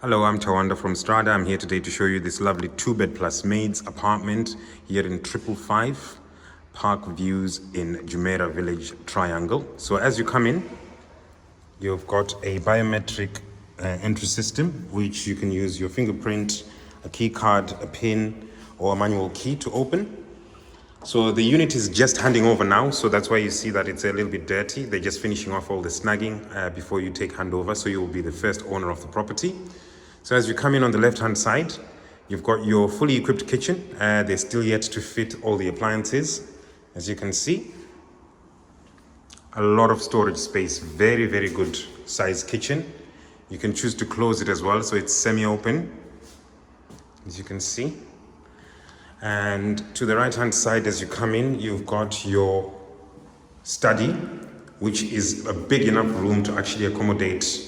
Hello, I'm Tawanda from Strada. I'm here today to show you this lovely 2-bed plus maids apartment here in 555 Park Views in Jumeirah Village Triangle. So as you come in, you've got a biometric entry system, which you can use your fingerprint, a key card, a pin, or a manual key to open. So the unit is just handing over now, so that's why you see that it's a little bit dirty. They're just finishing off all the snagging before you take handover, so you will be the first owner of the property. So as you come in on the left-hand side, you've got your fully equipped kitchen. They're still yet to fit all the appliances, as you can see. A lot of storage space, very, very good size kitchen. You can choose to close it as well, so it's semi-open, as you can see. And to the right-hand side, as you come in, you've got your study, which is a big enough room to actually accommodate,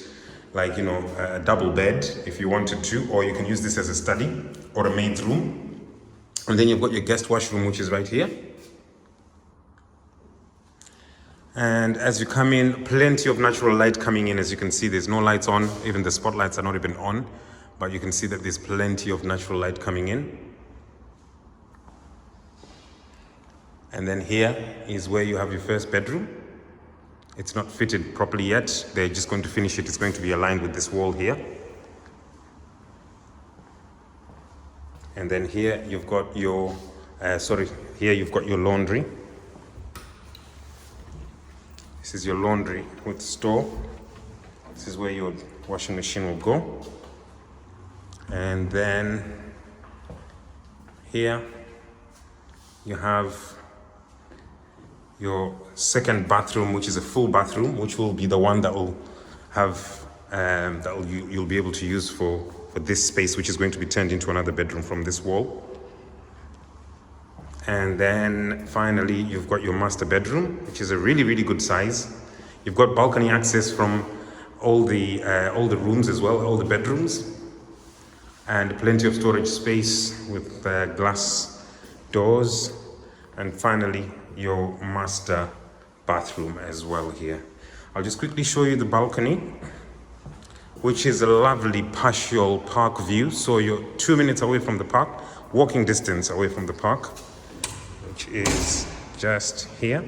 like, you know, a double bed if you wanted to, or you can use this as a study or a maid's room. And then you've got your guest washroom, which is right here. And as you come in, plenty of natural light coming in. As you can see, there's no lights on, even the spotlights are not even on, but you can see that there's plenty of natural light coming in. And then here is where you have your first bedroom. It's not fitted properly yet. They're just going to finish it. It's going to be aligned with this wall here. And then here you've got your, here you've got your laundry. This is your laundry with store. This is where your washing machine will go. And then here you have your second bathroom, which is a full bathroom, which will be the one that will have you'll be able to use for this space, which is going to be turned into another bedroom from this wall. And then finally, you've got your master bedroom, which is a really, really good size. You've got balcony access from all the rooms as well, all the bedrooms, and plenty of storage space with glass doors. And finally, your master bathroom as well here. I'll just quickly show you the balcony, which is a lovely partial park view. So you're 2 minutes away from the park, walking distance away from the park, which is just here.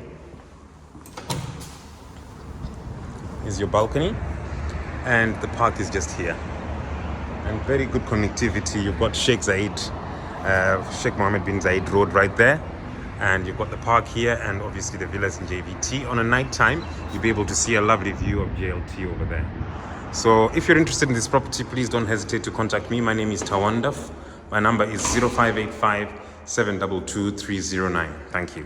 Is your balcony, and the park is just here. And very good connectivity. You've got Sheikh Mohammed bin Zayed Road right there. And you've got the park here and obviously the villas in JVT. On a night time, you'll be able to see a lovely view of JLT over there. So if you're interested in this property, please don't hesitate to contact me. My name is Tawanda. My number is 0585 722 309. Thank you.